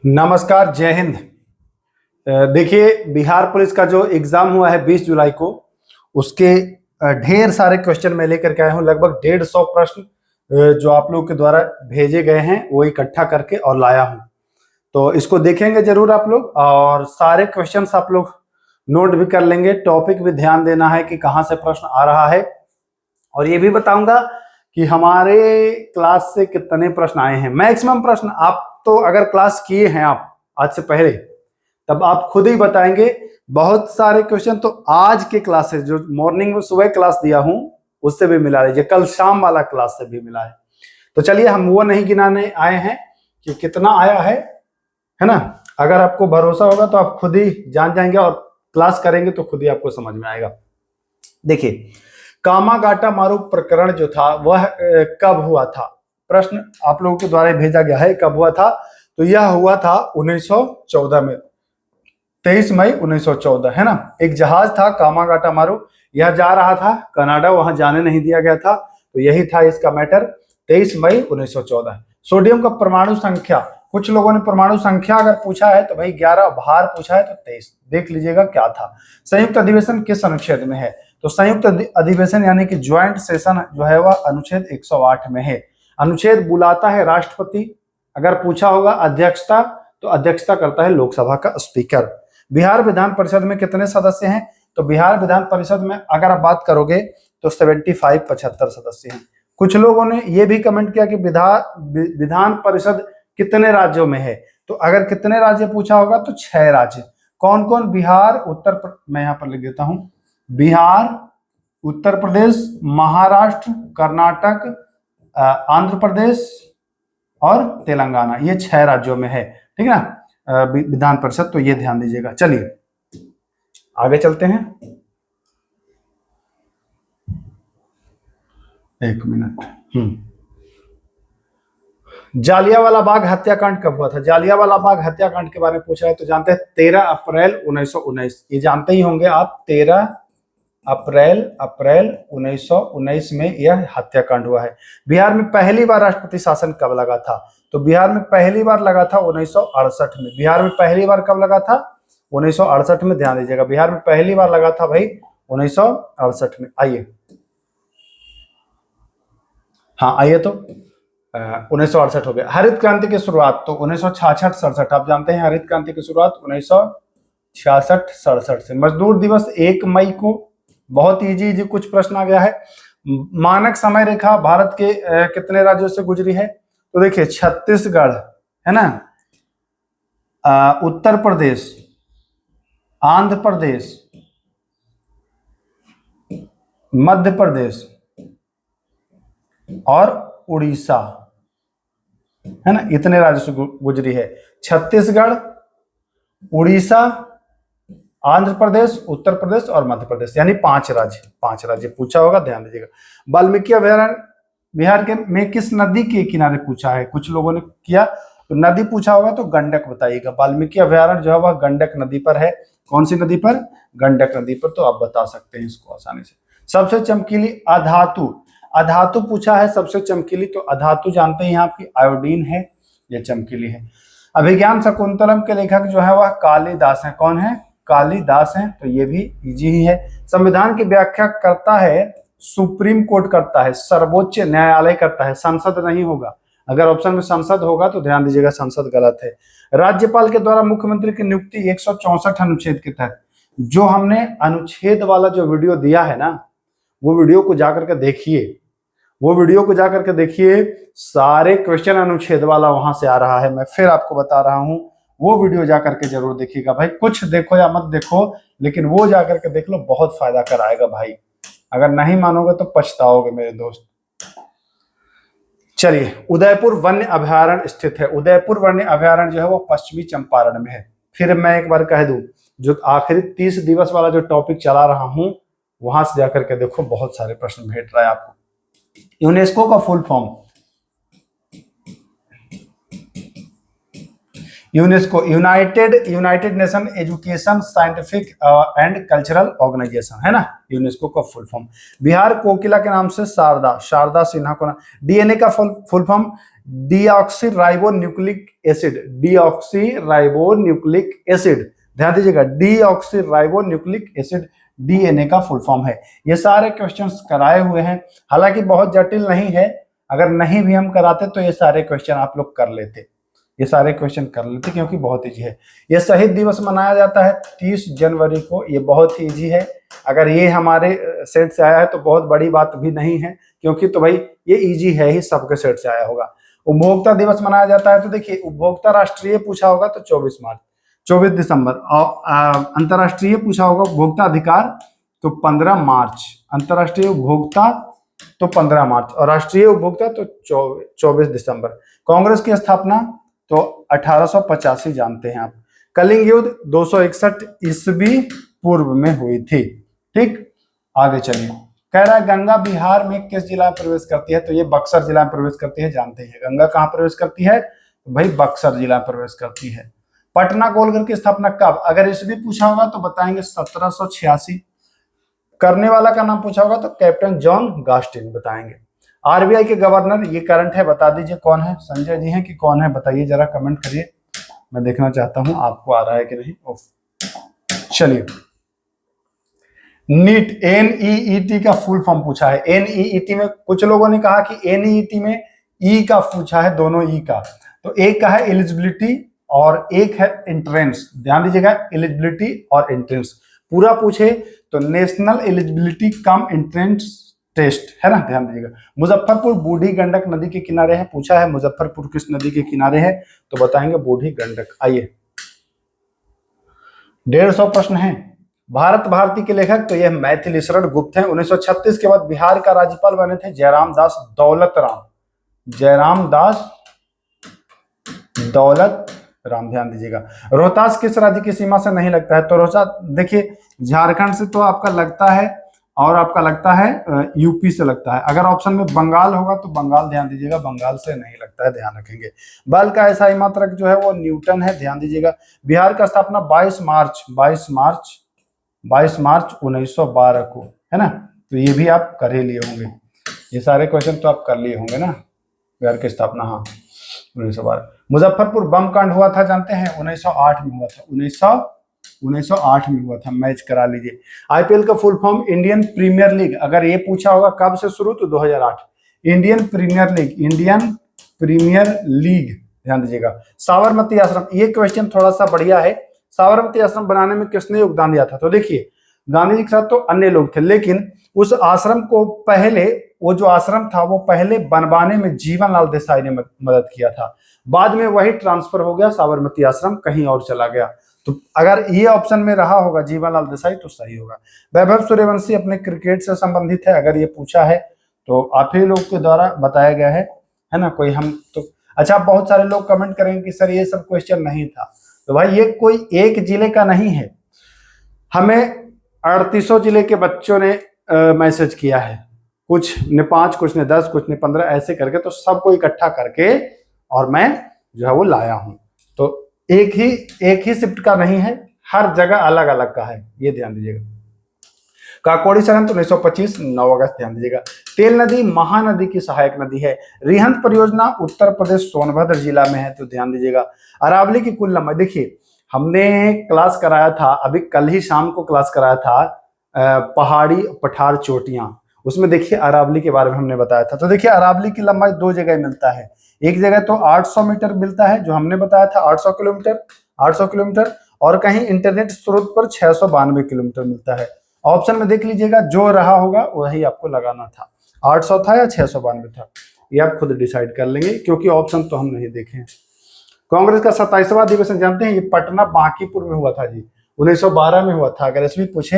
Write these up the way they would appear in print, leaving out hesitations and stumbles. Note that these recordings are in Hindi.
नमस्कार, जय हिंद। देखिए, बिहार पुलिस का जो एग्जाम हुआ है 20 जुलाई को, उसके ढेर सारे क्वेश्चन मैं लेकर के आया हूँ। लगभग 150 प्रश्न जो आप लोगों के द्वारा भेजे गए हैं वो इकट्ठा करके और लाया हूँ। तो इसको देखेंगे जरूर आप लोग, और सारे क्वेश्चंस आप लोग नोट भी कर लेंगे। टॉपिक भी ध्यान देना है कि कहाँ से प्रश्न आ रहा है, और ये भी बताऊंगा कि हमारे क्लास से कितने प्रश्न आए हैं। मैक्सिमम प्रश्न आप तो अगर क्लास किए हैं आप आज से पहले, तब आप खुद ही बताएंगे। बहुत सारे क्वेश्चन तो आज के क्लासेस जो मॉर्निंग में सुबह क्लास दिया हूं उससे भी मिला लीजिए, कल शाम वाला क्लास से भी मिला है। तो चलिए, हम वो नहीं गिनाने आए हैं कि कितना आया है ना। अगर आपको भरोसा होगा तो आप खुद ही जान जाएंगे, और क्लास करेंगे तो खुद ही आपको समझ में आएगा। देखिए, कामागाटा मारू प्रकरण जो था वह कब हुआ था? प्रश्न आप लोगों के द्वारा भेजा गया है, कब हुआ था? तो यह हुआ था 1914 में, 23 मई 1914, है ना। एक जहाज था कामागाटा मारू, यह जा रहा था कनाडा, वहां जाने नहीं दिया गया था। तो यही था इसका मैटर, 23 मई 1914। सोडियम का परमाणु संख्या, कुछ लोगों ने परमाणु संख्या अगर पूछा है तो भाई 11, भार पूछा है तो 23। देख लीजिएगा क्या था। संयुक्त अधिवेशन किस अनुच्छेद में है? तो संयुक्त अधिवेशन यानी कि ज्वाइंट सेशन जो है वह अनुच्छेद 108 में है। अनुच्छेद बुलाता है राष्ट्रपति, अगर पूछा होगा अध्यक्षता तो अध्यक्षता करता है लोकसभा का स्पीकर। बिहार विधान परिषद में कितने सदस्य हैं? तो बिहार विधान परिषद में अगर आप बात करोगे तो 75 सदस्य हैं। कुछ लोगों ने यह भी कमेंट किया कि विधान परिषद कितने राज्यों में है? तो अगर कितने राज्य पूछा होगा तो 6 राज्य। कौन कौन? बिहार, मैं यहां पर लिख देता हूं, बिहार, उत्तर प्रदेश, महाराष्ट्र, कर्नाटक, आंध्र प्रदेश और तेलंगाना, ये 6 राज्यों में है, ठीक है ना विधान परिषद। तो ये ध्यान दीजिएगा। चलिए आगे चलते हैं। एक मिनट। जालियांवाला बाग हत्याकांड कब हुआ था? जालियांवाला बाग हत्याकांड के बारे में पूछा है तो जानते हैं 13 अप्रैल 1919। ये जानते ही होंगे आप, 13 अप्रैल 1919 में यह हत्याकांड हुआ है। बिहार में पहली बार राष्ट्रपति शासन कब लगा था? तो बिहार में पहली बार लगा था 1968 में। बिहार में पहली बार कब लगा था? 1968 में। ध्यान दीजिएगा, बिहार में पहली बार लगा था भाई 1968 में। आइए, हाँ आइए, तो 1968 हो गया। हरित क्रांति की शुरुआत तो 1966-67, आप जानते हैं हरित क्रांति की शुरुआत 1966-67 से। मजदूर दिवस 1 मई को। बहुत इजी कुछ प्रश्न आ गया है। मानक समय रेखा भारत के कितने राज्यों से गुजरी है? तो देखिए, छत्तीसगढ़, है ना, उत्तर प्रदेश, आंध्र प्रदेश, मध्य प्रदेश और उड़ीसा, है ना, इतने राज्यों से गुजरी है। छत्तीसगढ़, उड़ीसा, आंध्र प्रदेश, उत्तर प्रदेश और मध्य प्रदेश, यानी 5 राज्य पूछा होगा, ध्यान दीजिएगा। वाल्मीकि अभयारण्य बिहार के में किस नदी के किनारे पूछा है? कुछ लोगों ने किया, तो नदी पूछा होगा तो गंडक बताइएगा। वाल्मीकि अभयारण्य जो है वह गंडक नदी पर है। कौन सी नदी पर? गंडक नदी पर। तो आप बता सकते हैं इसको आसानी से। सबसे चमकीली अधातु, अधातु पूछा है सबसे चमकीली, तो अधातु जानते हैं आपकी आयोडीन है, यह चमकीली है। अभिज्ञान शकुंतलम के लेखक जो है वह कालिदास है। कौन है? कालिदास हैं। तो ये भी इजी ही है। संविधान की व्याख्या करता है सुप्रीम कोर्ट करता है, सर्वोच्च न्यायालय करता है, संसद नहीं होगा। अगर ऑप्शन में संसद होगा तो ध्यान दीजिएगा, संसद गलत है। राज्यपाल के द्वारा मुख्यमंत्री की नियुक्ति 164 अनुच्छेद के तहत। जो हमने अनुच्छेद वाला जो वीडियो दिया है ना, वो वीडियो को जाकर के देखिए, सारे क्वेश्चन अनुच्छेद वाला वहां से आ रहा है। मैं फिर आपको बता रहा हूं, वो वीडियो जाकर के जरूर देखिएगा भाई। कुछ देखो या मत देखो, लेकिन वो जाकर के देख लो, बहुत फायदा कराएगा भाई। अगर नहीं मानोगे तो पछताओगे मेरे दोस्त। चलिए, उदयपुर वन्य अभयारण्य स्थित है। उदयपुर वन्य अभयारण्य जो है वो पश्चिमी चंपारण में है। फिर मैं एक बार कह दूं, जो आखिरी 30 दिवस वाला जो टॉपिक चला रहा हूं, वहां से जाकर के देखो, बहुत सारे प्रश्न भेट रहा है आपको। यूनेस्को का full form, UNESCO United Nation Education Scientific and Cultural Organization है ना, यूनेस्को का फुल फॉर्म। बिहार कोकिला के नाम से शारदा सिन्हा को। डीएनए का full form deoxy ribo nucleic acid, deoxy ribo nucleic acid, ध्यान दीजिएगा, deoxy ribo nucleic acid DNA का फुल फॉर्म है। ये सारे क्वेश्चंस कराए हुए हैं, हालांकि बहुत जटिल नहीं है, अगर नहीं भी हम कराते तो ये सारे क्वेश्चन आप लोग कर लेते, ये सारे क्वेश्चन कर लेते क्योंकि बहुत इजी है। ये शहीद दिवस मनाया जाता है 30 जनवरी को, ये बहुत ही इजी है। अगर ये हमारे सेट से आया है तो बहुत बड़ी बात भी नहीं है, क्योंकि तो भाई ये इजी है ही, सबके सेट से आया होगा। उपभोक्ता दिवस मनाया जाता है तो देखिए, उपभोक्ता राष्ट्रीय पूछा होगा तो 24 दिसंबर, और अंतर्राष्ट्रीय पूछा होगा उपभोक्ता अधिकार तो 15 मार्च, अंतर्राष्ट्रीय उपभोक्ता तो 15 मार्च, और राष्ट्रीय उपभोक्ता तो 24 दिसंबर। कांग्रेस की स्थापना तो 1885 जानते हैं आप। कलिंग युद्ध 261 ईस्वी पूर्व में हुई थी। ठीक, आगे चलिए। कह रहा है गंगा बिहार में किस जिला में प्रवेश करती है, तो ये बक्सर जिला में प्रवेश करती है, जानते हैं। गंगा कहाँ प्रवेश करती है, तो भाई बक्सर जिला में प्रवेश करती है। पटना गोलघर की स्थापना कब, अगर ईस्वी पूछा होगा तो बताएंगे 1786। करने वाला का नाम पूछा होगा तो कैप्टन जॉन गास्टिन बताएंगे। आरबीआई के गवर्नर, ये करंट है, बता दीजिए कौन है, संजय जी हैं कि कौन है, बताइए जरा, कमेंट करिए, मैं देखना चाहता हूं आपको आ रहा है कि नहीं। चलिए, नीट NEET का फुल फॉर्म पूछा है। NEET में कुछ लोगों ने कहा कि NEET में ई का पूछा है, दोनों ई का, तो एक का है एलिजिबिलिटी और एक है एंट्रेंस, ध्यान दीजिएगा, एलिजिबिलिटी और एंट्रेंस। पूरा पूछे तो National Eligibility cum Entrance Test है ना, ध्यान दीजिएगा। मुजफ्फरपुर बूढ़ी गंडक नदी के किनारे है, पूछा है मुजफ्फरपुर किस नदी के किनारे है, तो बताएंगे बूढ़ी गंडक। आइए, 150 प्रश्न है। भारत भारती के लेखक, तो यह मैथिली शरण गुप्त हैं। 1936 के बाद बिहार का राज्यपाल बने थे जयराम दास दौलत राम, ध्यान दीजिएगा। रोहतास किस राज्य की सीमा से नहीं लगता है, तो रोहतास देखिए झारखंड से तो आपका लगता है, और आपका लगता है यूपी से लगता है। अगर ऑप्शन में बंगाल होगा तो बंगाल, ध्यान दीजिएगा, बंगाल से नहीं लगता है, ध्यान रखेंगे। बल का ऐसा ही मात्रक जो है वो न्यूटन है, ध्यान दीजिएगा। बिहार का स्थापना 22 मार्च 1912 को है ना, तो ये भी आप कर ही लिए होंगे, ये सारे क्वेश्चन तो आप कर लिए होंगे ना। बिहार की स्थापना हाँ 1912। मुजफ्फरपुर बम कांड हुआ था, जानते हैं, 1908 में हुआ था, 1908 में हुआ था, मैच करा लीजिए। आईपीएल का full form Indian Premier League, अगर ये पूछा होगा कब से शुरू, तो 2008। इंडियन प्रीमियर लीग, ध्यान दीजिएगा। साबरमती आश्रम, ये क्वेश्चन थोड़ा सा बढ़िया है। साबरमती आश्रम बनाने में किसने योगदान दिया था, तो देखिए गांधी जी के साथ तो अन्य लोग थे, लेकिन उस आश्रम को पहले, वो जो आश्रम था वो पहले बनवाने में जीवनलाल देसाई ने मदद किया था, बाद में वही ट्रांसफर हो गया, साबरमती आश्रम कहीं और चला गया। तो अगर ये ऑप्शन में रहा होगा जीवनलाल देसाई तो सही होगा। वैभव सूर्यवंशी अपने क्रिकेट से संबंधित है, अगर ये पूछा है तो आप ही लोग के द्वारा बताया गया है ना, कोई हम तो। अच्छा, बहुत सारे लोग कमेंट करेंगे कि सर ये सब क्वेश्चन नहीं था, तो भाई ये कोई एक जिले का नहीं है, हमें 38 जिले के बच्चों ने मैसेज किया है, कुछ ने 5, कुछ ने 10, कुछ ने 15, ऐसे करके, तो सबको इकट्ठा करके और मैं जो है वो लाया हूं। तो एक ही शिफ्ट का नहीं है, हर जगह अलग अलग का है, ये ध्यान दीजिएगा। काकोड़ी संयंत्र 1925 9 अगस्त, ध्यान दीजिएगा। तेल नदी महानदी की सहायक नदी है। रिहंत परियोजना उत्तर प्रदेश सोनभद्र जिला में है, तो ध्यान दीजिएगा। अरावली की कुल लंबाई, देखिए हमने क्लास कराया था, अभी कल ही शाम को क्लास कराया था, पहाड़ी पठार चोटियां, उसमें देखिए अरावली के बारे में हमने बताया था। तो देखिए अरावली की लंबाई 2 जगह मिलता है, एक जगह तो 800 मीटर मिलता है, जो हमने बताया था 800 किलोमीटर, और कहीं इंटरनेट स्रोत पर 692 किलोमीटर मिलता है। ऑप्शन में देख लीजिएगा, जो रहा होगा वही आपको लगाना था, 800 था या 692 था, ये आप खुद डिसाइड कर लेंगे, क्योंकि ऑप्शन तो हम नहीं देखे। कांग्रेस का 27वां अधिवेशन जानते हैं, ये पटना बांकीपुर में हुआ था जी, 1912 में हुआ था। अगर इसमें पूछे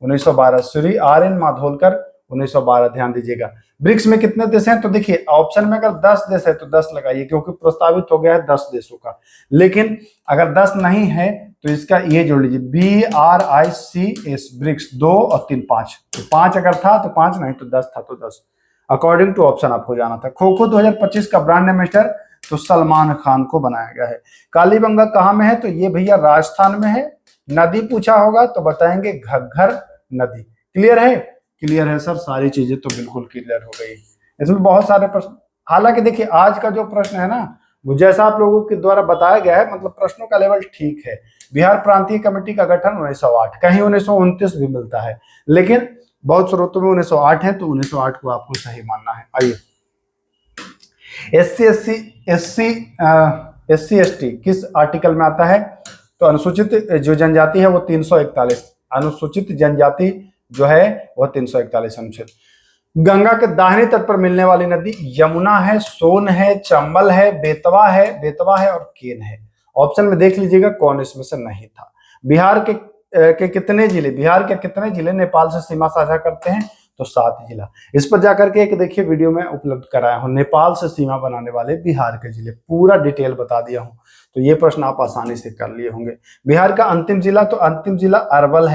1912, श्री RN माधोलकर 1912, ध्यान दीजिएगा। ब्रिक्स में कितने देश हैं, तो देखिए ऑप्शन में अगर 10 देश है तो 10 लगाइए, क्योंकि प्रस्तावित हो गया है 10 देशों का, लेकिन अगर 10 नहीं है तो इसका ये जोड़ लीजिए, BRICS, ब्रिक्स 2 और 3 5, तो 5 अगर था तो 5, नहीं तो 10 था तो 10, अकॉर्डिंग टू ऑप्शन आपको जाना था। खो खो 2025 का ब्रांड एम्बेसडर तो सलमान खान को बनाया गया है। कालीबंगा कहाँ में है, तो ये भैया राजस्थान में है। नदी पूछा होगा तो बताएंगे घग्गर नदी। क्लियर है? क्लियर है सर, सारी चीजें तो बिल्कुल क्लियर हो गई। इसमें बहुत सारे प्रश्न, हालांकि देखिए आज का जो प्रश्न है ना, वो जैसा आप लोगों के द्वारा बताया गया है, मतलब प्रश्नों का लेवल ठीक है। बिहार प्रांतीय कमेटी का गठन 1908, कहीं 1929 भी मिलता है, लेकिन बहुत स्रोतों में 1908 है, तो 1908 को आपको सही मानना है। आइए, एससी एसटी किस आर्टिकल में आता है, तो अनुसूचित जो जनजाति है वो 341, अनुसूचित जनजाति जो है वह 341 अनुच्छेद। गंगा के दाहिने तट पर मिलने वाली नदी यमुना है, सोन है, चंबल है, बेतवा है और केन है। ऑप्शन में देख लीजिएगा कौन इसमें से नहीं था। बिहार के कितने जिले नेपाल से सीमा साझा करते हैं, तो 7 जिला। इस पर जाकर के एक देखिए वीडियो में उपलब्ध कराया हूं, नेपाल से सीमा बनाने वाले बिहार के जिले, पूरा डिटेल बता दिया हूं, तो ये प्रश्न आप आसानी से कर लिए होंगे। बिहार का अंतिम जिला, तो अंतिम जिला अरवल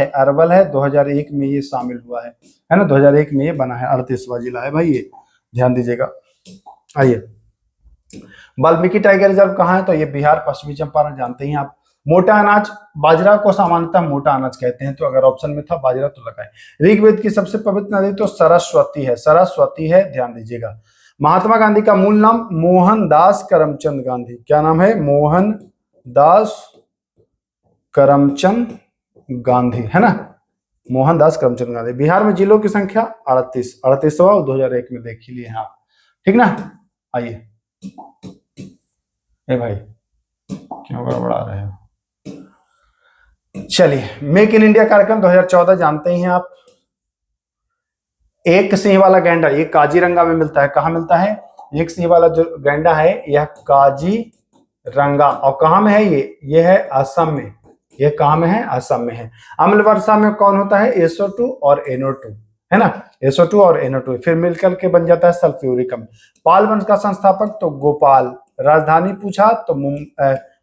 है 2001 में ये शामिल हुआ है ना, 2001 में ये बना है, 38वां जिला है भाई ये, ध्यान दीजिएगा। आइए, वाल्मीकि टाइगर रिजर्व कहाँ है, तो ये बिहार पश्चिमी चंपारण, जानते हैं आप। मोटा अनाज, बाजरा को सामान्यतः मोटा अनाज कहते हैं, तो अगर ऑप्शन में था बाजरा तो लगाए। ऋग्वेद की सबसे पवित्र नदी तो सरस्वती है, ध्यान दीजिएगा। महात्मा गांधी का मूल नाम मोहनदास करमचंद गांधी, क्या नाम है, मोहनदास करमचंद गांधी, है ना, मोहनदास करमचंद गांधी। बिहार में जिलों की संख्या 38वां 2001 में देख ही लिए हैं आप, ठीक ना। आइए, ए भाई क्यों गड़बड़ा रहे हो। चलिए, मेक इन इंडिया कार्यक्रम 2014 जानते ही हैं आप। एक सिंह वाला गैंडा, ये काजीरंगा में मिलता है। कहाँ मिलता है, एक सिंह वाला जो गैंडा है यह काजीरंगा, और कहाँ में है ये है असम में। ये कहाँ में है, असम में है। अम्ल वर्षा में कौन होता है, SO2 और NO2, है ना, SO2 और NO2, फिर मिलकर के बन जाता है सल्फ्यूरिक अम्ल। पाल वंश का संस्थापक तो गोपाल। राजधानी पूछा तो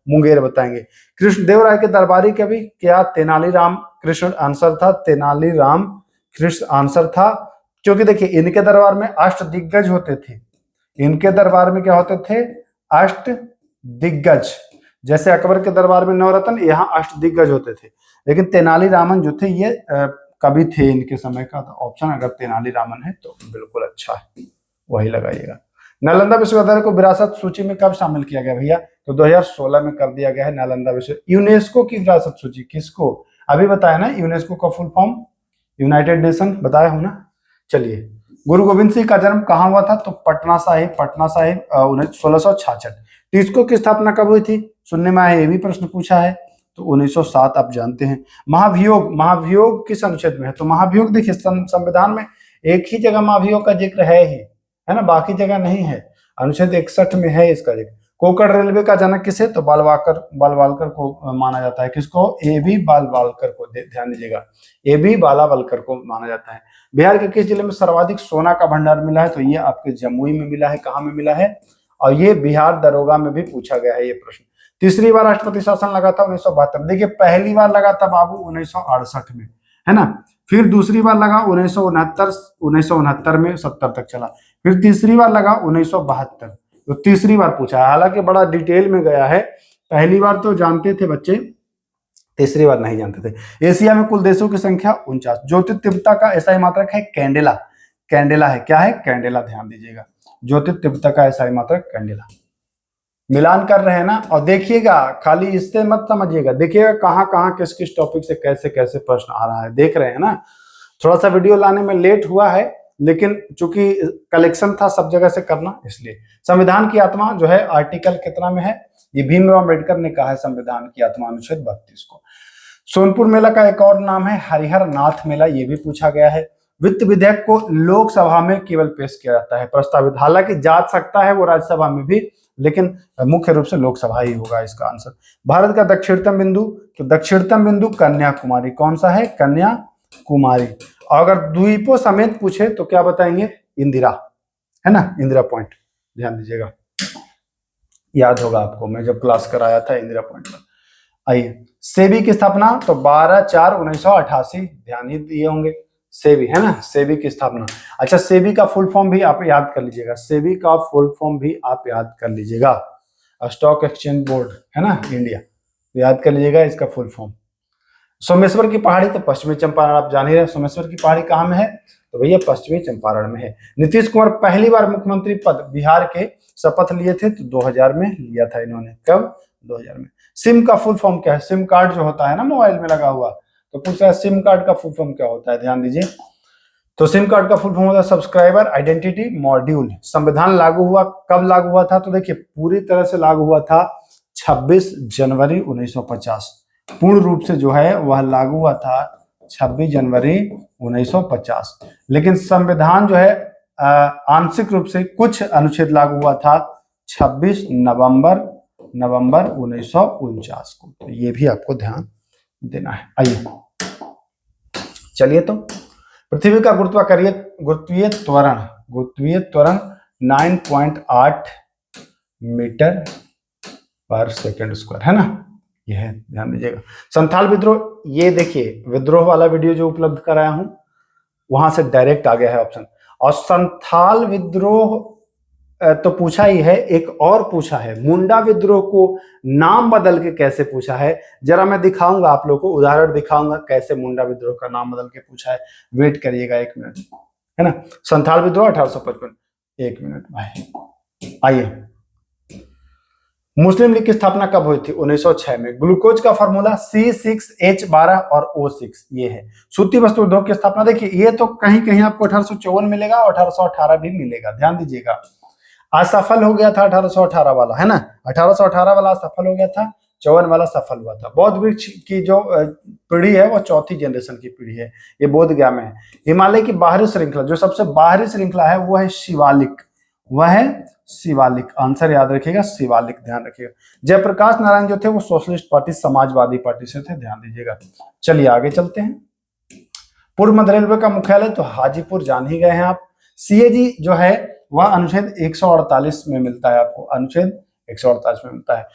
मुंगेर बताएंगे। कृष्णदेव राय के दरबारी कवि क्या तेनालीराम कृष्ण आंसर था, तेनालीराम कृष्ण आंसर था, क्योंकि देखिए इनके दरबार में अष्ट दिग्गज होते थे। इनके दरबार में क्या होते थे, अष्ट दिग्गज। जैसे अकबर के दरबार में नवरत्न, यहाँ अष्ट दिग्गज होते थे, लेकिन तेनालीरामन जो थे ये कवि थे इनके समय का। तो ऑप्शन अगर तेनालीरामन है तो बिल्कुल अच्छा है, वही लगाइएगा। नालंदा विश्वविद्यालय को विरासत सूची में कब शामिल किया गया भैया, तो 2016 में कर दिया गया है नालंदा विश्वविद्यालय। यूनेस्को की विरासत सूची किसको, अभी बताया ना, यूनेस्को का फुल फॉर्म यूनाइटेड नेशन, बताया हूं ना। चलिए, गुरु गोविंद सिंह का जन्म कहाँ हुआ था, तो पटना साहिब 1666। टिस्को की स्थापना कब हुई थी, सुनने में आया, ये भी प्रश्न पूछा है, तो 1907 आप जानते हैं। महाभियोग किस अनुच्छेद में है, तो महाभियोग देखिए संविधान में एक ही जगह महाभियोग का जिक्र है ना, बाकी जगह नहीं है, अनुच्छेद 61 में है इसका जिक्र। कोंकण रेलवे का जनक किसे, तो बालवालकर को माना जाता है। किसको, AB बालवालकर को, ध्यान दीजिएगा, AB बालावलकर को माना जाता है। बिहार के किस जिले में सर्वाधिक सोना का भंडार मिला है, तो ये आपके जमुई में मिला है। कहाँ में मिला है, और ये बिहार दरोगा में भी पूछा गया है ये प्रश्न। तीसरी बार राष्ट्रपति शासन लगा था 1972। देखिए पहली बार लगा था बाबू 1968 में, है ना, फिर दूसरी बार लगा 1969 में 70 तक चला, फिर तीसरी बार लगा 1972, तो तीसरी बार पूछा है। हालांकि बड़ा डिटेल में गया है, पहली बार तो जानते थे बच्चे, तीसरी बार नहीं जानते थे। एशिया में कुल देशों की संख्या 49। ज्योतिर्तिब्बता का ऐसा ही मात्रक है कैंडेला, कैंडेला है, क्या है, कैंडेला, ध्यान दीजिएगा। ज्योतिर्तिब्बता का ऐसा ही मात्रक कैंडेला। मिलान कर रहे हैं ना, और देखिएगा खाली इससे मत समझिएगा, देखिएगा कहाँ कहाँ किस किस टॉपिक से कैसे कैसे प्रश्न आ रहा है, देख रहे हैं ना। थोड़ा सा वीडियो लाने में लेट हुआ है, लेकिन चूंकि कलेक्शन था सब जगह से करना, इसलिए। संविधान की आत्मा जो है आर्टिकल कितना में है, ये भीमराव अम्बेडकर ने कहा है संविधान की आत्मा, अनुच्छेद 32 को। सोनपुर मेला का एक और नाम है हरिहर नाथ मेला, ये भी पूछा गया है। वित्त विधेयक को लोकसभा में केवल पेश किया जाता है, प्रस्तावित, हालांकि जा सकता है वो राज्यसभा में भी, लेकिन मुख्य रूप से लोकसभा ही होगा इसका आंसर। भारत का दक्षिणतम बिंदु, तो दक्षिणतम बिंदु कन्याकुमारी, कौन सा है, कन्याकुमारी। अगर द्वीपों समेत पूछे तो क्या बताएंगे, इंदिरा, है ना, इंदिरा पॉइंट, ध्यान दीजिएगा, याद होगा आपको, मैं जब क्लास कराया था इंदिरा पॉइंट पर। आइए, सेबी की स्थापना, तो 12/4/1988, ध्यान ही दिए होंगे, सेबी, है ना, सेबी की स्थापना। अच्छा, सेबी का फुल फॉर्म भी आप याद कर लीजिएगा, सेबी का फुल फॉर्म भी आप याद कर लीजिएगा। स्टॉक एक्सचेंज बोर्ड है ना इंडिया, तो याद कर लीजिएगा इसका फुल फॉर्म। सोमेश्वर की पहाड़ी, तो पश्चिमी चंपारण आप जान ही रहे, सोमेश्वर की पहाड़ी कहाँ में है, तो भैया पश्चिमी चंपारण में है। नीतीश कुमार पहली बार मुख्यमंत्री पद बिहार के शपथ लिए थे तो 2000 में लिया था इन्होंने। कब? 2000 में। सिम का फुल फॉर्म क्या है? सिम कार्ड जो होता है ना मोबाइल में लगा हुआ, तो पूछ रहा है सिम कार्ड का फुल फॉर्म क्या होता है, ध्यान दीजिए। तो सिम कार्ड का फुल फॉर्म होता है सब्सक्राइबर आइडेंटिटी मॉड्यूल। संविधान लागू हुआ कब लागू हुआ था, तो देखिए पूरी तरह से लागू हुआ था 26 जनवरी 1950। पूर्ण रूप से जो है वह लागू हुआ था 26 जनवरी 1950। लेकिन संविधान जो है आंशिक रूप से कुछ अनुच्छेद लागू हुआ था 26 नवंबर 1949 को। तो ये भी आपको ध्यान देना है। आइए चलिए, तो पृथ्वी का गुरुत्वीय त्वरण 9.8 मीटर पर सेकंड स्क्वायर है ना, यह है, ध्यान दीजिएगा। संथाल विद्रोह, ये देखिए विद्रोह वाला वीडियो जो उपलब्ध कराया हूं वहां से डायरेक्ट आ गया है ऑप्शन। और संथाल विद्रोह तो पूछा ही है, एक और पूछा है मुंडा विद्रोह को नाम बदल के कैसे पूछा है, जरा मैं दिखाऊंगा आप लोगों को, उदाहरण दिखाऊंगा कैसे मुंडा विद्रोह का नाम बदल के पूछा है। वेट करिएगा 1 मिनट, है ना। संथाल विद्रोह 1855, 1 मिनट भाई। आइए, मुस्लिम लीग की स्थापना कब हुई थी? 1906 में। ग्लूकोज का फार्मूला C6H12 और O6 ये है। सूती वस्त्र उद्योग की स्थापना, देखिए ये तो कहीं कहीं आपको 1854 मिलेगा और 1818 भी मिलेगा, ध्यान दीजिएगा। असफल हो गया था 1818 वाला, है ना, 1818 वाला असफल हो गया था, 54 वाला सफल हुआ था। बौद्ध वृक्ष की जो पीढ़ी है वो चौथी जनरेशन की पीढ़ी है, ये बोध गया में है। हिमालय की बाहरी श्रृंखला, जो सबसे बाहरी श्रृंखला है वो है शिवालिक, वह है शिवालिक। आंसर याद रखिएगा शिवालिक, ध्यान रखिएगा। जयप्रकाश नारायण जो थे वो सोशलिस्ट पार्टी समाजवादी पार्टी से थे, ध्यान दीजिएगा। चलिए आगे चलते हैं। पूर्व मध्य रेलवे का मुख्यालय तो हाजीपुर जान ही गए हैं आप। सीएजी जो है वह अनुच्छेद 148 में मिलता है आपको, अनुच्छेद 148 में मिलता है।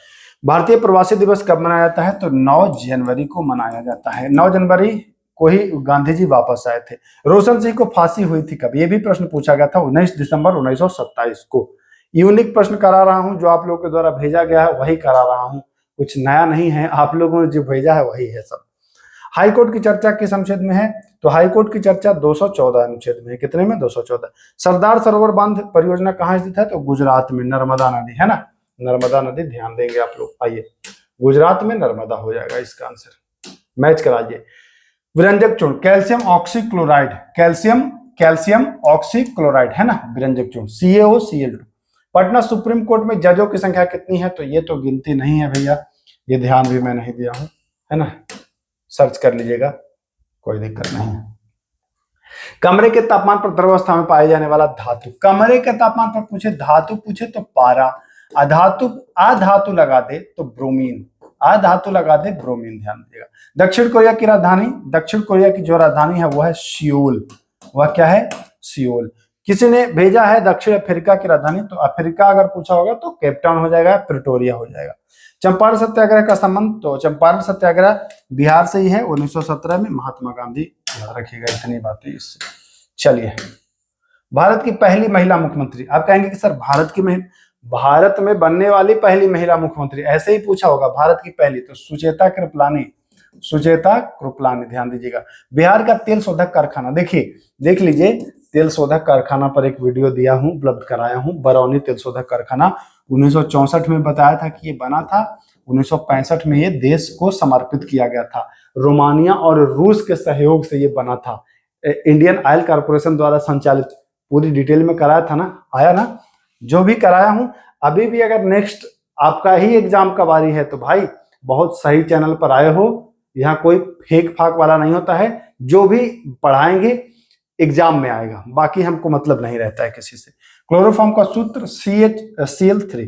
भारतीय प्रवासी दिवस कब मनाया जाता है? तो 9 जनवरी को मनाया जाता है। 9 जनवरी को ही गांधी जी वापस आए थे। रोशन सिंह को फांसी हुई थी कब? ये भी प्रश्न पूछा गया था 19 दिसंबर 1927 को। यूनिक प्रश्न करा रहा हूं, जो आप लोगों के द्वारा भेजा गया है वही करा रहा हूं, कुछ नया नहीं है, आप लोगों ने जो भेजा है वही है सब। हाईकोर्ट की चर्चा किस अनुच्छेद में है? तो हाईकोर्ट की चर्चा 214 अनुच्छेद में है। कितने में? 214। सरदार सरोवर बांध परियोजना कहाँ स्थित है? तो गुजरात में, नर्मदा नदी, है ना, नर्मदा नदी, ध्यान देंगे आप लोग। आइए, गुजरात में नर्मदा हो जाएगा इसका आंसर, मैच कराइए। विरंजक चूर्ण, कैल्शियम ऑक्सीक्लोराइड, कैल्शियम ऑक्सीक्लोराइड है ना, विरंजक चूर्ण, CaOCl2। पटना सुप्रीम कोर्ट में जजों की संख्या कितनी है? तो ये तो गिनती नहीं है भैया, ये ध्यान भी मैं नहीं दिया हूं, है ना, सर्च कर लीजिएगा, कोई दिक्कत नहीं है। कमरे के तापमान पर द्रवावस्था में पाए जाने वाला धातु, कमरे के तापमान पर पूछे, धातु पूछे तो पारा, अधातु लगा दे तो ब्रोमीन, अधातु लगा दे ब्रोमीन, ध्यान दीजिएगा। दक्षिण कोरिया की राजधानी, दक्षिण कोरिया की जो राजधानी है वो है सियोल, वह क्या है? सियोल। किसी ने भेजा है दक्षिण अफ्रीका की राजधानी, तो अफ्रीका अगर पूछा होगा तो केपटाउन हो जाएगा, प्रिटोरिया हो जाएगा। चंपारण सत्याग्रह का संबंध, तो चंपारण सत्याग्रह बिहार से ही है, 1917 में, महात्मा गांधी, याद रखिएगा इतनी बातें इससे। चलिए, भारत की पहली महिला मुख्यमंत्री, आप कहेंगे कि सर भारत में बनने वाली पहली महिला मुख्यमंत्री, ऐसे ही पूछा होगा, भारत की पहली, तो सुचेता कृपलानी, ध्यान दीजिएगा। बिहार का तेल शोधक कारखाना, देखिए देख लीजिए, तेल शोधक कारखाना पर एक वीडियो दिया हूं, उपलब्ध कराया हूं। बरौनी तेल शोधक कारखाना 1964 में बताया था कि ये बना था, 1965 में ये देश को समर्पित किया गया था। रोमानिया और रूस के सहयोग से ये बना था, इंडियन ऑयल कॉर्पोरेशन द्वारा संचालित। पूरी डिटेल में कराया था ना, आया ना, जो भी कराया हूं। अभी भी अगर नेक्स्ट आपका ही एग्जाम का बारी है तो भाई बहुत सही चैनल पर आए हो, यहाँ कोई फेक फाक वाला नहीं होता है, जो भी पढ़ाएंगे एग्जाम में आएगा, बाकी हमको मतलब नहीं रहता है किसी से। क्लोरोफॉर्म का सूत्र CHCl3।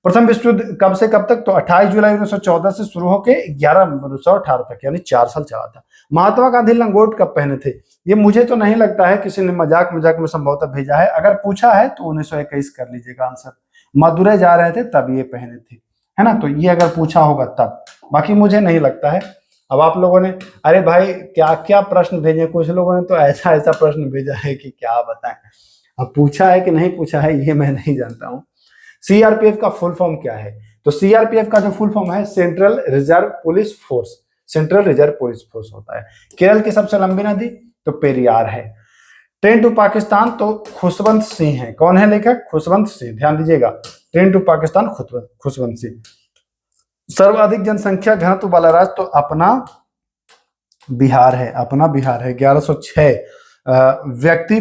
प्रथम विश्व युद्ध कब से कब तक? तो 28 जुलाई 1914 से शुरू होकर 11 1918 तक, यानी 4 साल चला था। महात्मा गांधी लंगोट कब पहने थे? ये मुझे तो नहीं लगता है किसी ने मजाक में संभवतः भेजा है, अगर पूछा है तो 1921 कर लीजिएगा आंसर। मदुरै जा रहे थे तब ये पहने थे, है ना, तो ये अगर पूछा होगा तब, बाकी मुझे नहीं लगता है। अब आप लोगों ने, अरे भाई क्या क्या प्रश्न भेजे, कुछ लोगों ने तो ऐसा ऐसा प्रश्न भेजा है कि क्या बताएं। अब पूछा है कि नहीं पूछा है ये मैं नहीं जानता हूं। CRPF का फुल फॉर्म क्या है? तो सीआरपीएफ का जो फुल फॉर्म है central reserve police force, central reserve police force होता है। केरल की सबसे लंबी नदी तो पेरियार है। ट्रेन टू पाकिस्तान तो खुशवंत सिंह है। कौन है लेखक? खुशवंत सिंह, ध्यान दीजिएगा, ट्रेन टू पाकिस्तान खुशवंत सिंह। सर्वाधिक जनसंख्या घनत्व वाला राज्य तो अपना बिहार है, अपना बिहार है, 1106 व्यक्ति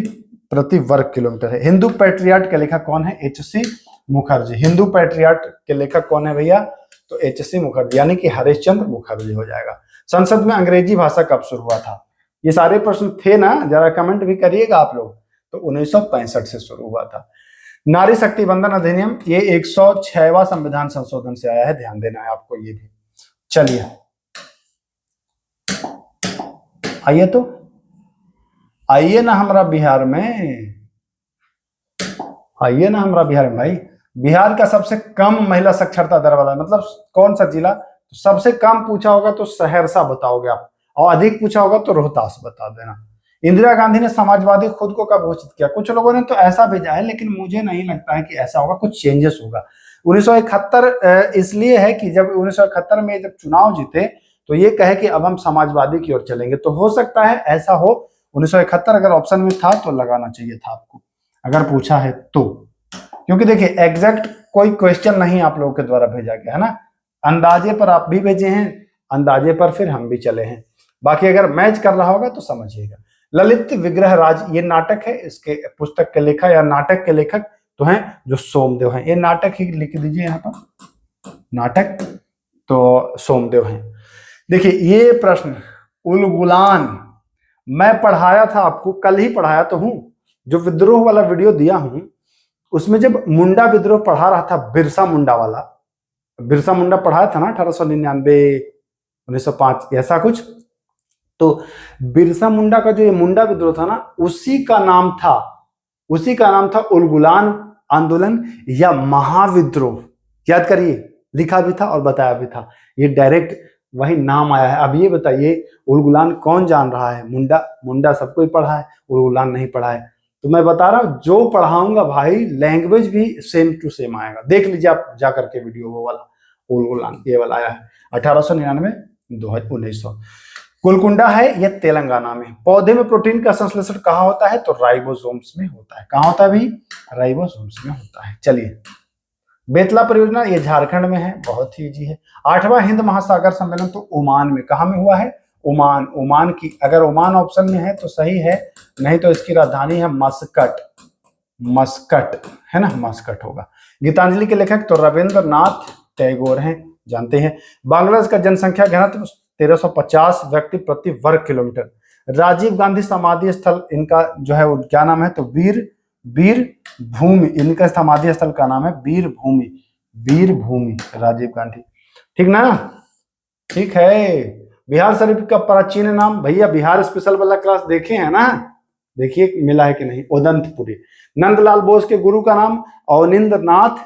प्रति वर्ग किलोमीटर है। हिंदू पैट्रियाट के लेखक कौन है? एच.सी. मुखर्जी। हिंदू पैट्रियाट के लेखक कौन है भैया? तो एच.सी. मुखर्जी, यानी कि हरिश्चंद्र मुखर्जी हो जाएगा। संसद में अंग्रेजी भाषा कब शुरू हुआ था? ये सारे प्रश्न थे ना, जरा कमेंट भी करिएगा आप लोग। तो 1965 से शुरू हुआ था। नारी शक्ति बंधन अधिनियम ये 106वां संविधान संशोधन से आया है, ध्यान देना है आपको ये भी। चलिए आइए तो आइए ना हमारा बिहार में, आइए ना हमारा बिहार में भाई। बिहार का सबसे कम महिला साक्षरता दर वाला मतलब कौन सा जिला? तो सबसे कम पूछा होगा तो सहरसा बताओगे आप, और अधिक पूछा होगा तो रोहतास बता देना। इंदिरा गांधी ने समाजवादी खुद को कब घोषित किया? कुछ लोगों ने तो ऐसा भेजा है, लेकिन मुझे नहीं लगता है कि ऐसा होगा, कुछ चेंजेस होगा। 1971 इसलिए है कि जब 1971 में जब चुनाव जीते तो ये कहे कि अब हम समाजवादी की ओर चलेंगे, तो हो सकता है ऐसा हो। 1971 अगर ऑप्शन में था तो लगाना चाहिए था आपको, अगर पूछा है तो। क्योंकि देखिए एग्जैक्ट कोई क्वेश्चन नहीं आप लोगों के द्वारा भेजा गया है ना, अंदाजे पर आप भी भेजे हैं, अंदाजे पर फिर हम भी चले हैं। बाकी अगर मैच कर रहा होगा तो समझिएगा। ललित विग्रह राज ये नाटक है, इसके पुस्तक के लेखक या नाटक के लेखक तो हैं जो सोमदेव हैं। ये नाटक ही लिख दीजिए यहाँ पर, नाटक तो सोमदेव हैं। देखिए ये प्रश्न उलगुलान मैं पढ़ाया था आपको, कल ही पढ़ाया तो हूं, जो विद्रोह वाला वीडियो दिया हूं उसमें जब मुंडा विद्रोह पढ़ा रहा था, बिरसा मुंडा वाला, बिरसा मुंडा पढ़ाया था ना 1899 1905 ऐसा कुछ। तो बिरसा मुंडा का जो ये मुंडा विद्रोह था ना, उसी का नाम था उलगुलान आंदोलन या महाविद्रोह। याद करिए, लिखा भी था और बताया भी था, ये डायरेक्ट वही नाम आया है। अब ये बताइए उलगुलान कौन जान रहा है? मुंडा सबको ही पढ़ा है, उलगुलान नहीं पढ़ा है। तो मैं बता रहा हूं जो पढ़ाऊंगा भाई लैंग्वेज भी सेम टू सेम आएगा। देख लीजिए आप जा करके वीडियो, वो वाला उलगुलान ये वाला आया है 1899 1900। कुलकुंडा है यह तेलंगाना में। पौधे में प्रोटीन का संश्लेषण कहाँ होता है? तो राइबोसोम्स में होता है। कहाँ होता है भाई? राइबोसोम्स में होता है। चलिए बेतला परियोजना ये झारखंड में है, बहुत ही इजी है। 8वां हिंद महासागर सम्मेलन तो ओमान में, कहाँ में हुआ है? ओमान की, अगर ओमान ऑप्शन में है तो सही है, नहीं तो इसकी राजधानी है मस्कट है ना, मस्कट होगा। गीतांजलि के लेखक तो रविंद्रनाथ टैगोर हैं, जानते हैं। बांग्लादेश का जनसंख्या घनत्व 1350 व्यक्ति प्रति वर्ग किलोमीटर। राजीव गांधी समाधि स्थल इनका जो है वो क्या नाम है? तो वीर भूमि, इनका समाधि स्थल का नाम है वीर भूमि राजीव गांधी, ठीक ना? ठीक है। बिहार शरीफ का प्राचीन नाम भैया, बिहार स्पेशल वाला क्लास देखे हैं ना, देखिए मिला है कि नहीं? उदंतपुरी। नंदलाल बोस के गुरु का नाम अवनींद्रनाथ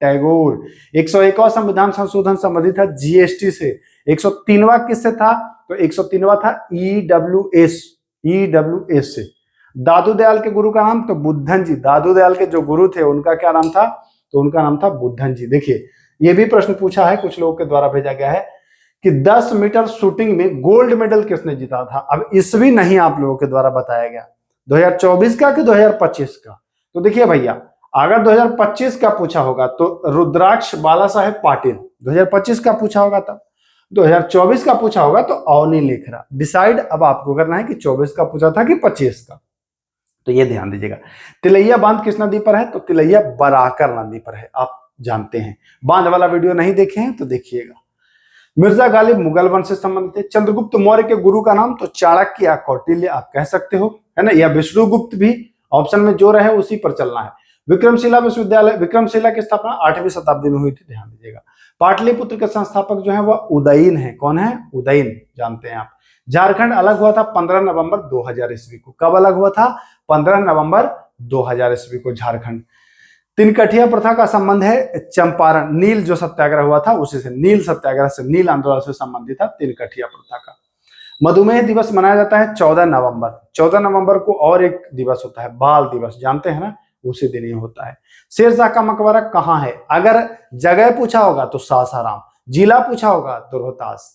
टैगोर। 101वां संविधान संशोधन संबंधित था जीएसटी से। 103वां किससे था? तो 103वां था ईडब्ल्यूएस से। दादू दयाल के गुरु का नाम तो बुद्धन जी। दादू दयाल के जो गुरु थे उनका क्या नाम था? तो उनका नाम था बुद्धन जी। देखिए ये भी प्रश्न पूछा है, कुछ लोगों के द्वारा भेजा गया है कि 10 मीटर शूटिंग में गोल्ड मेडल किसने जीता था? अब इसभी नहीं आप लोगों के द्वारा बताया गया, 2024 का कि 2025 का। तो देखिए भैया अगर 2025 का पूछा होगा तो रुद्राक्ष बाला साहेब पाटिल 2025 का पूछा होगा, तब 2024 का पूछा होगा तो अवनी लेखरा। डिसाइड अब आपको करना है कि 24 का पूछा था कि 25 का, तो ये ध्यान दीजिएगा। तिलैया बांध किस नदी पर है? तो तिलैया बराकर नदी पर है, आप जानते हैं। बांध वाला वीडियो नहीं देखे हैं तो देखिएगा। मिर्जा गालिब मुगल वंश से संबंधित है। चंद्रगुप्त मौर्य के गुरु का नाम तो चाणक्य या कौटिल्य आप कह सकते हो, है ना, या विष्णुगुप्त भी ऑप्शन में जो रहे उसी पर चलना है। विक्रमशिला विश्वविद्यालय, विक्रमशिला की स्थापना 8वीं शताब्दी में हुई थी, ध्यान दीजिएगा। पाटलिपुत्र के संस्थापक जो है वह उदयन है। कौन है? उदयन, जानते हैं आप। झारखंड अलग हुआ था 15 नवंबर 2000 ईस्वी को। कब अलग हुआ था? 15 नवंबर 2000 ईस्वी को झारखंड। तिनकठिया प्रथा का संबंध है चंपारण, नील जो सत्याग्रह हुआ था उसी से, नील सत्याग्रह से, नील आंदोलन से संबंधित था तिनकठिया प्रथा का। मधुमेह दिवस मनाया जाता है 14 नवंबर। 14 नवंबर को और एक दिवस होता है बाल दिवस, जानते हैं ना, उसी दिन ही होता है। शेरशाह का मकबरा कहाँ है? अगर जगह पूछा होगा तो सासाराम, जिला पूछा होगा तो रोहतास।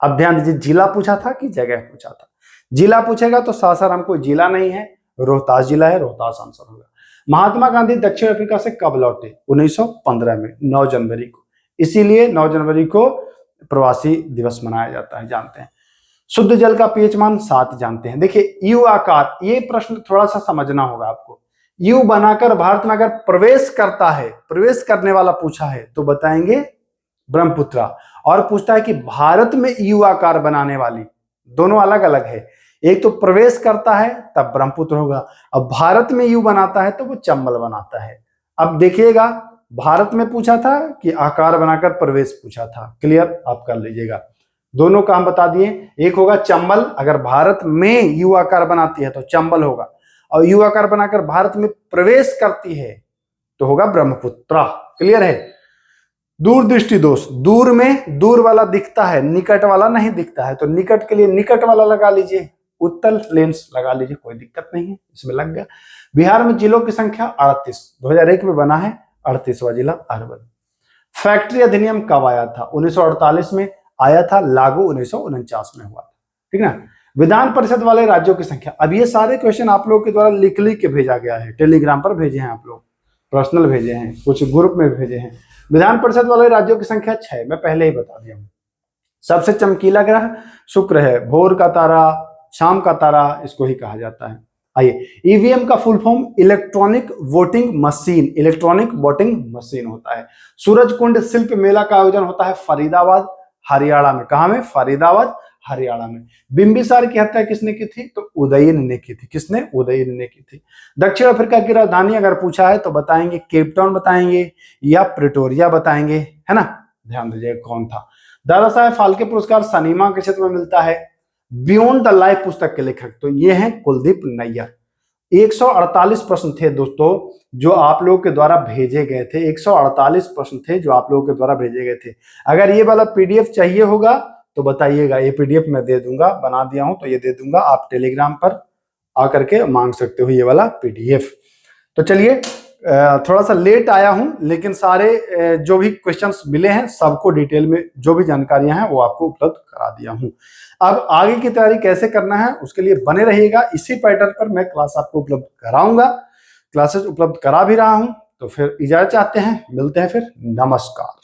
अब ध्यान दीजिए, जिला पूछा था कि जगह पूछा था? जिला पूछेगा तो सासाराम कोई जिला नहीं है, रोहतास जिला है, रोहतास आंसर होगा। महात्मा गांधी दक्षिण अफ्रीका से कब लौटे? 1915 में, 9 जनवरी को। इसीलिए 9 जनवरी को प्रवासी दिवस मनाया जाता है, जानते हैं। शुद्ध जल का पीएच मान 7 जानते हैं। देखिए यू आकार, ये प्रश्न थोड़ा सा समझना होगा आपको। यू बनाकर भारत में अगर प्रवेश करता है, प्रवेश करने वाला पूछा है तो बताएंगे ब्रह्मपुत्रा। और पूछता है कि भारत में यू आकार बनाने वाली, दोनों अलग अलग है। एक तो प्रवेश करता है तब ब्रह्मपुत्र होगा, अब भारत में यू बनाता है तो वो चंबल बनाता है। अब देखिएगा, भारत में पूछा था कि आकार बनाकर प्रवेश पूछा था। क्लियर, आप कर लीजिएगा। दोनों काम बता दिए। एक होगा चंबल, अगर भारत में यू आकार बनाती है तो चंबल होगा, और यू आकार बनाकर भारत में प्रवेश करती है तो होगा ब्रह्मपुत्रा। क्लियर है। दूरदृष्टि दोष, दूर में दूर वाला दिखता है, निकट वाला नहीं दिखता है, तो निकट के लिए निकट वाला लगा लीजिए, उत्तल लेंस लगा लीजिए, कोई दिक्कत नहीं है, इसमें लग गया। बिहार में जिलों की संख्या 38, 2001 में बना है 38वां जिला अरवल। फैक्ट्री अधिनियम कब आया था? 1948 में आया था, लागू 1949 में हुआ था। ठीक ना। विधान परिषद वाले राज्यों की संख्या, अब ये सारे क्वेश्चन आप लोगों के द्वारा लिख के भेजा गया है, टेलीग्राम पर भेजे हैं आप लोग, पर्सनल भेजे हैं, कुछ ग्रुप में भेजे हैं। विधान परिषद वाले राज्यों की संख्या 6, मैं पहले ही बता दिया हूं। सबसे चमकीला ग्रह शुक्र है, भोर का तारा, शाम का तारा, इसको ही कहा जाता है। आइए, ईवीएम का full form electronic voting machine, electronic voting machine होता है। सूरज कुंड शिल्प मेला का आयोजन होता है फरीदाबाद हरियाणा में। कहा में? फरीदाबाद हरियाणा में। बिंबिसार की हत्या किसने की थी? तो उदयन ने की थी। किसने? उदयन ने की थी। दक्षिण अफ्रीका की राजधानी अगर पूछा है तो बताएंगे केप टाउन बताएंगे या प्रिटोरिया बताएंगे, है ना। ध्यान दीजिए कौन था। दादा साहेब फाल्के पुरस्कार सिनेमा के क्षेत्र में मिलता है, बियॉन्ड द लाइफ पुस्तक के लेखक, तो ये हैं कुलदीप नैयर। 148 प्रश्न थे दोस्तों जो आप लोगों के द्वारा भेजे गए थे, 148 प्रश्न थे जो आप लोगों के द्वारा भेजे गए थे। अगर ये वाला पीडीएफ चाहिए होगा तो बताइएगा, ये पीडीएफ मैं दे दूंगा, बना दिया हूं तो ये दे दूंगा, आप टेलीग्राम पर आकर के मांग सकते हो ये वाला पीडीएफ। तो चलिए, थोड़ा सा लेट आया हूं, लेकिन सारे जो भी क्वेश्चंस मिले हैं सबको डिटेल में जो भी जानकारियां हैं वो आपको उपलब्ध करा दिया हूं। अब आगे की तैयारी कैसे करना है उसके लिए बने रहिएगा, इसी पैटर्न पर मैं क्लास आपको उपलब्ध कराऊंगा, क्लासेस उपलब्ध करा भी रहा हूं। तो फिर इजाजत चाहते हैं, मिलते हैं फिर, नमस्कार।